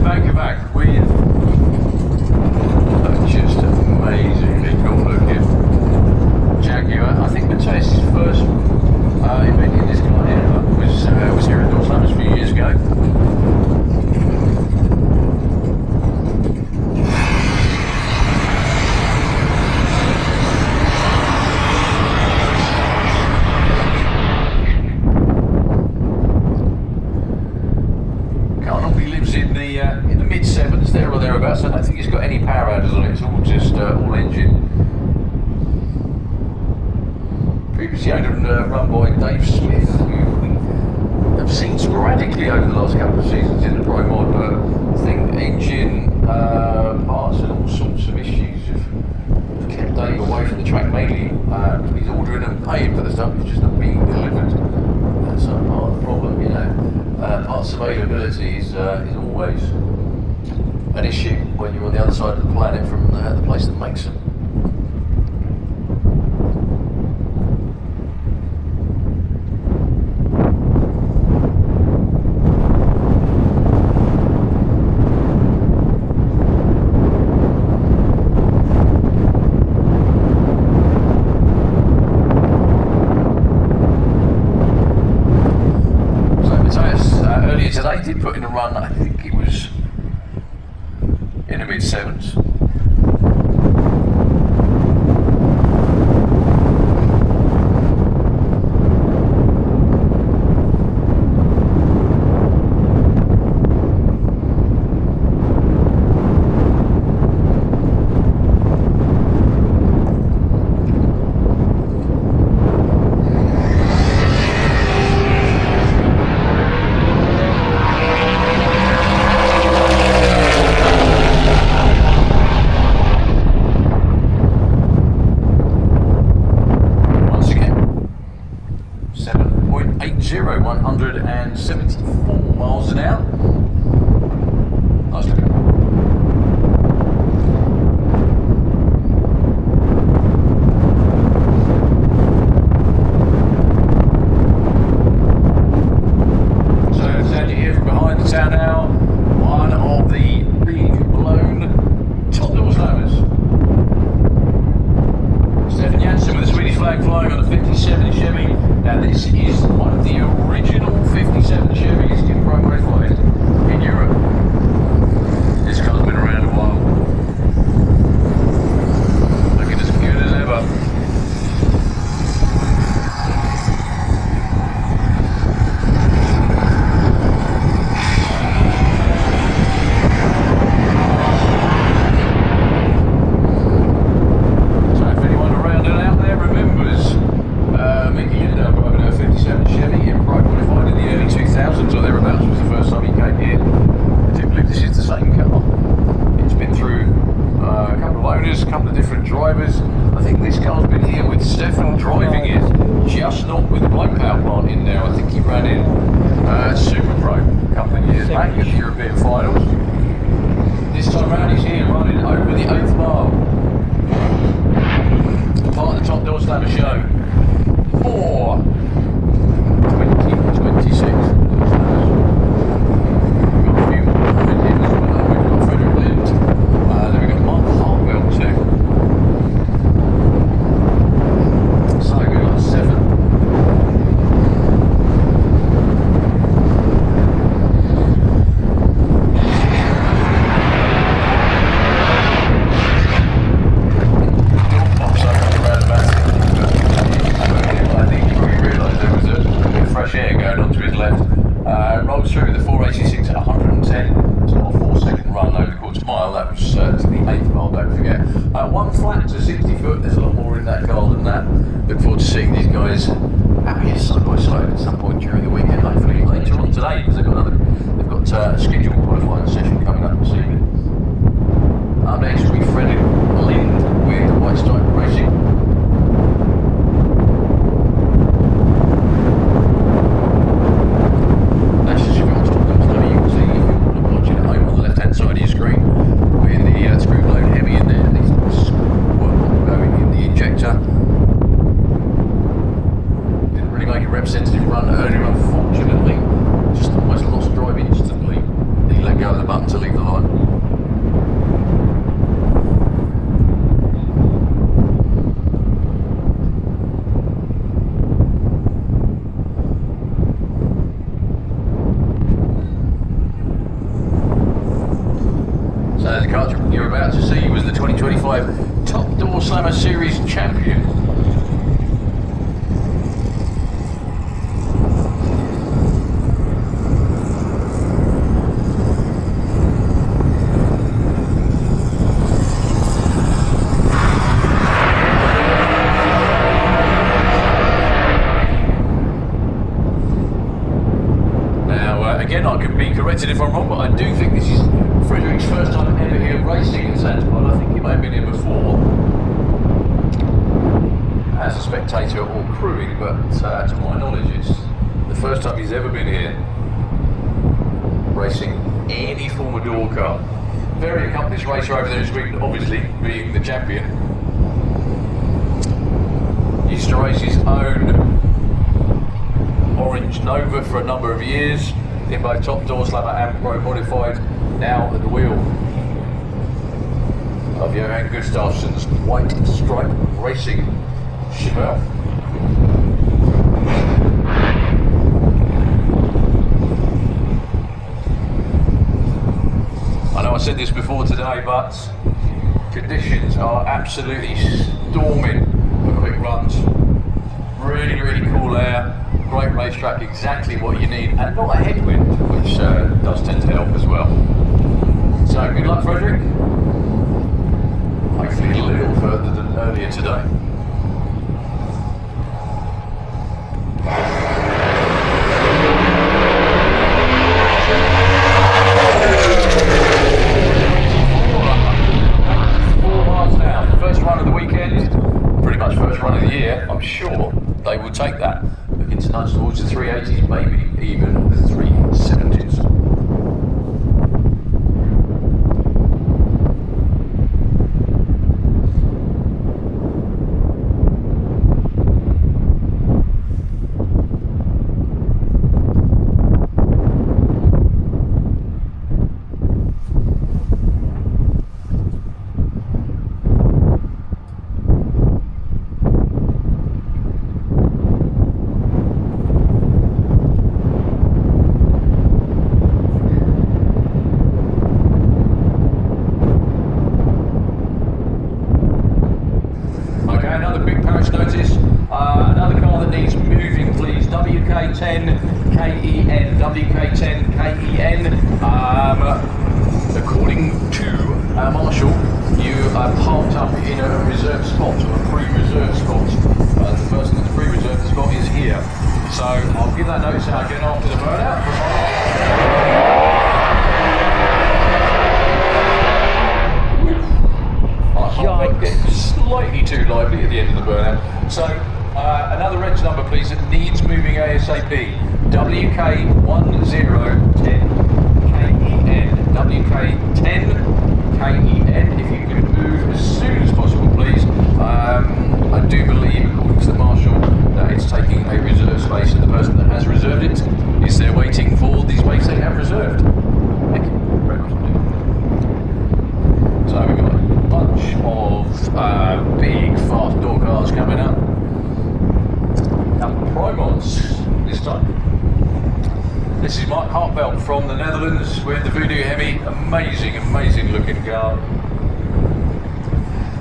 back to back with just amazingly cool looking Jaguar. I think Mateus' first event in this kind ever was here at North a few years ago. In the mid sevens, there or thereabouts. I don't think it's got any power adders on it. It's all just all engine. Previously owned and run by Dave Smith, who we have seen sporadically over the last couple of seasons in the Pro Mod. I think engine parts and all sorts of issues have kept Dave away from the track. Mainly, he's ordering and paying for the stuff. It's just not being delivered. That's part of the problem, you know. Parts availability is always an issue when you're on the other side of the planet from the place that makes them. Today did put in a run, I think it was in the mid sevens. go at the button to leave the line. So the car you're about to see was the 2025 Top Door Slammer Series champion. Again, I could be corrected if I'm wrong, but I do think this is Frederick's first time ever here racing in Zanzibar. I think he may have been here before as a spectator or crewing, but to my knowledge, it's the first time he's ever been here racing any form of door car. Very accomplished racer over there this week, obviously being the champion. Used to race his own Orange Nova for a number of years, in both Top Door Slammer and Pro Modified, now at the wheel of Johan Gustafsson's White Stripe Racing Chevelle. I know I said this before today, but conditions are absolutely storming for quick runs. Really, really cool air. Great racetrack, exactly what you need, and not a headwind, which does tend to help as well. So good luck, Frederick. Hopefully a little further than earlier today. First run of the weekend, pretty much first run of the year. I'm sure they will take that. Looking to nudge towards the 380s, maybe even the 370s. Another car that needs moving, please. WK10 KEN. WK10 KEN. According to Marshall, you are parked up in a reserved spot, or a pre-reserved spot. The person that's pre-reserved spot is here. So I'll give that notice out again after the burnout. Slightly too lively at the end of the burnout. So another reg number, please, that needs moving ASAP. WK1010 KEN. WK10 KEN. If you can move as soon as possible, please. I do believe, according to the marshal, that it's taking a reserve space, and the person that has reserved it is there waiting for the space they have reserved. Thank you very much indeed. So we've got a bunch of big, fast door cars coming up. And Primods this time. This is Mark Hartveld from the Netherlands. We're in the Voodoo Hemi. Amazing, amazing looking car.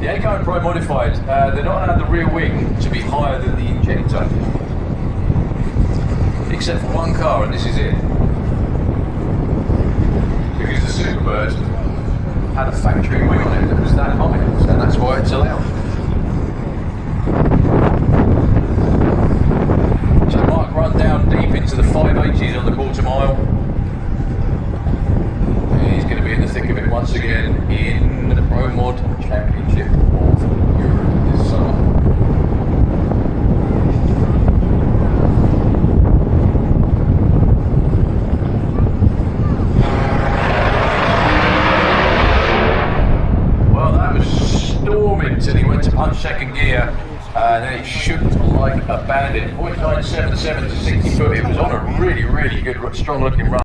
The Eco and Pro Modified, they're not allowed the rear wing to be higher than the injector. Except for one car, and this is it. Because the Superbird had a factory wing on it that was that high, and that's why it's allowed. So Mark run down deep into the 580s on the quarter mile. And he's going to be in the thick of it once again in the Pro Mod Championship of Europe this summer. Until he went to punch second gear, and then it shooked like a bandit. 0.977 to 60 foot. It was on a really, really good, strong looking run.